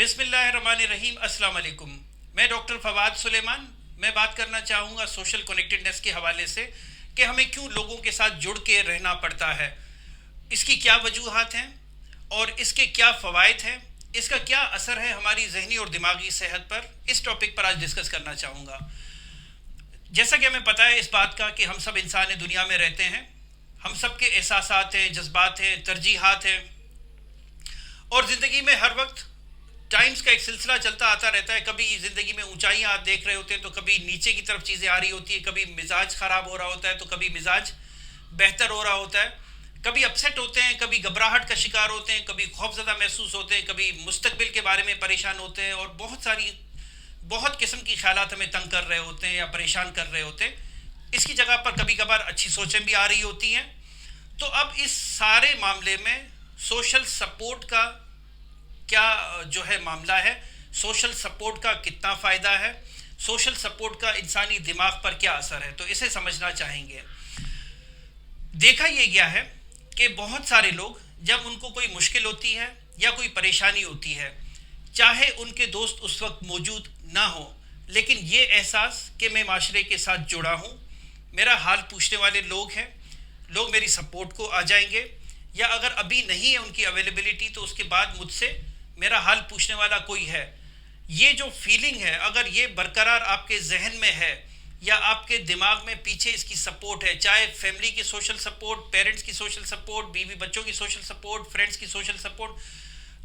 बिस्मिल्लाहिर्रहमानिर्रहीम। अस्सलाम वालेकुम। मैं डॉक्टर फवाद सुलेमान। मैं बात करना चाहूँगा सोशल कनेक्टेडनेस के हवाले से कि हमें क्यों लोगों के साथ जुड़ के रहना पड़ता है, इसकी क्या वजूहात हैं और इसके क्या फ़वाइद हैं, इसका क्या असर है हमारी जहनी और दिमागी सेहत पर। इस टॉपिक पर आज डिस्कस करना चाहूँगा। जैसा कि हमें पता है इस बात का कि हम सब इंसान दुनिया में रहते हैं, हम सब के एहसासात हैं, जज्बात हैं, तरजीहात हैं और ज़िंदगी में हर वक्त टाइम्स का एक सिलसिला चलता आता रहता है। कभी ज़िंदगी में ऊंचाइयां आप देख रहे होते हैं तो कभी नीचे की तरफ चीज़ें आ रही होती है, कभी मिजाज ख़राब हो रहा होता है तो कभी मिजाज बेहतर हो रहा होता है, कभी अपसेट होते हैं, कभी घबराहट का शिकार होते हैं, कभी खौफजदा महसूस होते हैं, कभी मुस्तकबिल के बारे में परेशान होते हैं और बहुत किस्म की ख्यालात हमें तंग कर रहे होते हैं या परेशान कर रहे होते हैं। इसकी जगह पर कभी कभार अच्छी सोचें भी आ रही होती हैं। तो अब इस सारे मामले में सोशल सपोर्ट का क्या जो है मामला है, सोशल सपोर्ट का कितना फ़ायदा है, सोशल सपोर्ट का इंसानी दिमाग पर क्या असर है, तो इसे समझना चाहेंगे। देखा ये गया है कि बहुत सारे लोग जब उनको कोई मुश्किल होती है या कोई परेशानी होती है, चाहे उनके दोस्त उस वक्त मौजूद ना हो, लेकिन ये एहसास कि मैं माशरे के साथ जुड़ा हूँ, मेरा हाल पूछने वाले लोग हैं, लोग मेरी सपोर्ट को आ जाएंगे, या अगर अभी नहीं है उनकी अवेलेबिलिटी तो उसके बाद मुझसे मेरा हाल पूछने वाला कोई है। ये जो फीलिंग है अगर ये बरकरार आपके जहन में है या आपके दिमाग में पीछे इसकी सपोर्ट है, चाहे फैमिली की सोशल सपोर्ट, पेरेंट्स की सोशल सपोर्ट, बीवी बच्चों की सोशल सपोर्ट, फ्रेंड्स की सोशल सपोर्ट,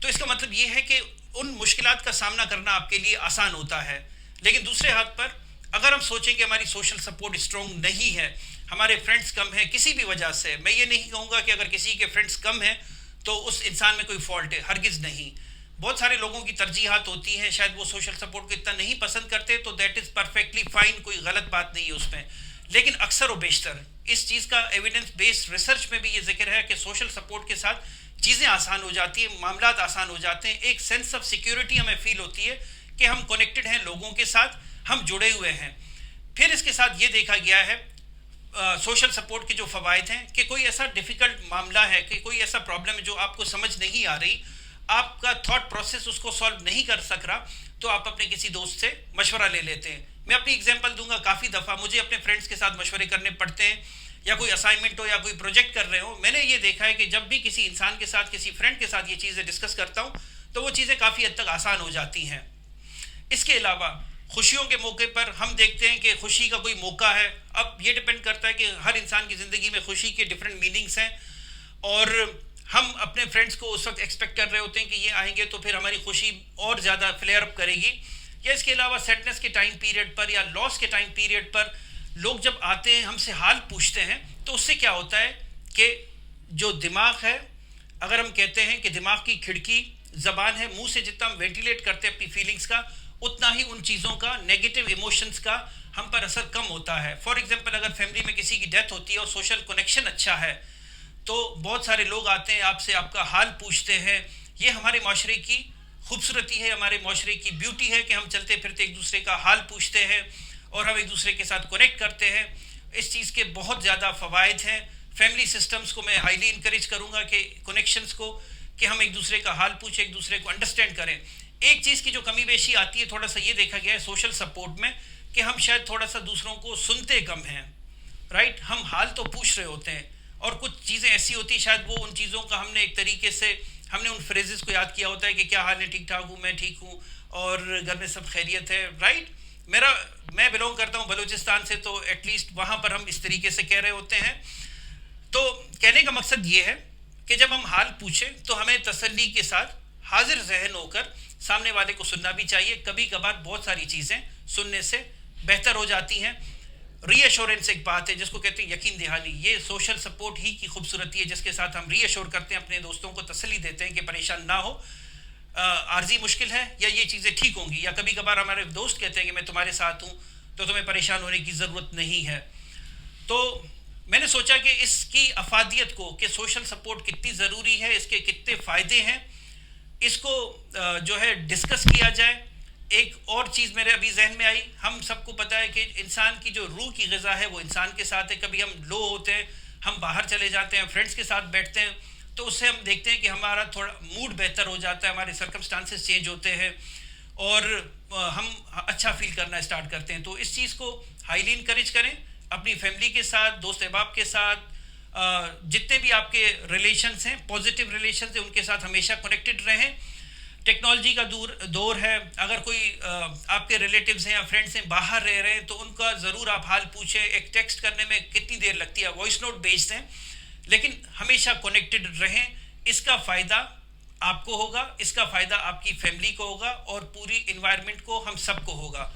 तो इसका मतलब ये है कि उन मुश्किलात का सामना करना आपके लिए आसान होता है। लेकिन दूसरे हाथ पर अगर हम सोचें कि हमारी सोशल सपोर्ट स्ट्रॉन्ग नहीं है, हमारे फ्रेंड्स कम हैं किसी भी वजह से, मैं ये नहीं कहूँगा कि अगर किसी के फ्रेंड्स कम हैं तो उस इंसान में कोई फॉल्ट है, हरगिज़ नहीं। बहुत सारे लोगों की तरजीहात होती हैं, शायद वो सोशल सपोर्ट को इतना नहीं पसंद करते, तो दैट इज़ परफेक्टली फाइन, कोई गलत बात नहीं है उसमें। लेकिन अक्सर व बेशतर इस चीज़ का एविडेंस बेस्ड रिसर्च में भी ये जिक्र है कि सोशल सपोर्ट के साथ चीज़ें आसान हो जाती हैं, मामलात आसान हो जाते हैं, एक सेंस ऑफ सिक्योरिटी हमें फील होती है कि हम कनेक्टेड हैं लोगों के साथ, हम जुड़े हुए हैं। फिर इसके साथ ये देखा गया है सोशल सपोर्ट के जो फ़वाइद हैं कि कोई ऐसा डिफ़िकल्ट मामला है कि कोई ऐसा प्रॉब्लम है जो आपको समझ नहीं आ रही, आपका थॉट प्रोसेस उसको सॉल्व नहीं कर सक रहा, तो आप अपने किसी दोस्त से मशवरा ले लेते हैं। मैं अपनी एग्जांपल दूंगा, काफ़ी दफ़ा मुझे अपने फ्रेंड्स के साथ मशवरे करने पड़ते हैं, या कोई असाइनमेंट हो या कोई प्रोजेक्ट कर रहे हो। मैंने ये देखा है कि जब भी किसी इंसान के साथ, किसी फ्रेंड के साथ ये चीज़ें डिस्कस करता हूँ तो वो चीज़ें काफ़ी हद तक आसान हो जाती हैं। इसके अलावा खुशियों के मौके पर हम देखते हैं कि खुशी का कोई मौका है, अब ये डिपेंड करता है कि हर इंसान की ज़िंदगी में खुशी के डिफरेंट मीनिंग्स हैं, और हम अपने फ्रेंड्स को उस वक्त एक्सपेक्ट कर रहे होते हैं कि ये आएंगे तो फिर हमारी खुशी और ज़्यादा फ्लेयर अप करेगी। या इसके अलावा सैडनेस के टाइम पीरियड पर या लॉस के टाइम पीरियड पर लोग जब आते हैं हमसे हाल पूछते हैं, तो उससे क्या होता है कि जो दिमाग है, अगर हम कहते हैं कि दिमाग की खिड़की ज़बान है, मुंह से जितना हम वेंटिलेट करते हैं अपनी फीलिंग्स का, उतना ही उन चीज़ों का, नेगेटिव इमोशंस का हम पर असर कम होता है। फॉर एग्जांपल अगर फैमिली में किसी की डेथ होती है और सोशल कनेक्शन अच्छा है तो बहुत सारे लोग आते हैं आपसे, आपका हाल पूछते हैं। ये हमारे माशरे की खूबसूरती है, हमारे माशरे की ब्यूटी है कि हम चलते फिरते एक दूसरे का हाल पूछते हैं और हम एक दूसरे के साथ कनेक्ट करते हैं। इस चीज़ के बहुत ज़्यादा फ़वाइद हैं। फैमिली सिस्टम्स को मैं हाईली इंकरेज करूँगा कि कनेक्शंस को, कि हम एक दूसरे का हाल पूछें, एक दूसरे को अंडरस्टैंड करें। एक चीज़ की जो कमी बेशी आती है, थोड़ा सा ये देखा गया है सोशल सपोर्ट में कि हम शायद थोड़ा सा दूसरों को सुनते कम हैं, राइट। हम हाल तो पूछ रहे होते हैं और कुछ चीज़ें ऐसी होती है, शायद वो उन चीज़ों का हमने एक तरीके से, हमने उन फ्रेजेस को याद किया होता है कि क्या हाल है, ठीक ठाक हूँ, मैं ठीक हूँ और घर में सब खैरियत है, राइट। मैं बिलोंग करता हूँ बलूचिस्तान से, तो एटलीस्ट वहाँ पर हम इस तरीके से कह रहे होते हैं। तो कहने का मकसद ये है कि जब हम हाल पूछें तो हमें तसल्ली के साथ हाजिर जहन होकर सामने वाले को सुनना भी चाहिए। कभी कभार बहुत सारी चीज़ें सुनने से बेहतर हो जाती हैं। रीअश्योरेंस एक बात है जिसको कहते हैं यकीन दहानी, ये सोशल सपोर्ट ही की खूबसूरती है, जिसके साथ हम रीअश्योर करते हैं, अपने दोस्तों को तसल्ली देते हैं कि परेशान ना हो, आर्जी मुश्किल है या ये चीज़ें ठीक होंगी। या कभी कभार हमारे दोस्त कहते हैं कि मैं तुम्हारे साथ हूँ तो तुम्हें परेशान होने की ज़रूरत नहीं है। तो मैंने सोचा कि इसकी अफादियत को, कि सोशल सपोर्ट कितनी ज़रूरी है, इसके कितने फ़ायदे हैं, इसको जो है डिस्कस किया जाए। एक और चीज़ मेरे अभी जहन में आई, हम सबको पता है कि इंसान की जो रूह की ग़िज़ा है वो इंसान के साथ है। कभी हम लो होते हैं, हम बाहर चले जाते हैं, फ्रेंड्स के साथ बैठते हैं, تو اس سے ہم دیکھتے ہیں کہ ہمارا تھوڑا موڈ بہتر ہو جاتا ہے, ہمارے سرکمسٹانسز چینج ہوتے ہیں اور ہم اچھا فیل کرنا اسٹارٹ کرتے ہیں. تو اس چیز کو ہائیلی انکریج کریں, اپنی فیملی کے ساتھ, دوست احباب کے ساتھ, جتنے بھی آپ کے ریلیشنز ہیں, پازیٹیو ریلیشنز ہیں, ان کے ساتھ ہمیشہ کنیکٹڈ رہیں. ٹیکنالوجی کا دور ہے, اگر کوئی آپ کے ریلیٹیوز ہیں یا فرینڈس ہیں باہر رہ رہے ہیں تو ان کا ضرور آپ حال پوچھیں. ایک ٹیکسٹ کرنے میں کتنی دیر لگتی ہے, وائس نوٹ بھیج دیں, لیکن ہمیشہ کنیکٹڈ رہیں. اس کا فائدہ آپ کو ہوگا, اس کا فائدہ آپ کی فیملی کو ہوگا اور پوری انوائرمنٹ کو, ہم سب کو ہوگا.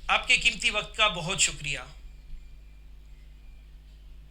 آپ کے قیمتی وقت کا بہت شکریہ.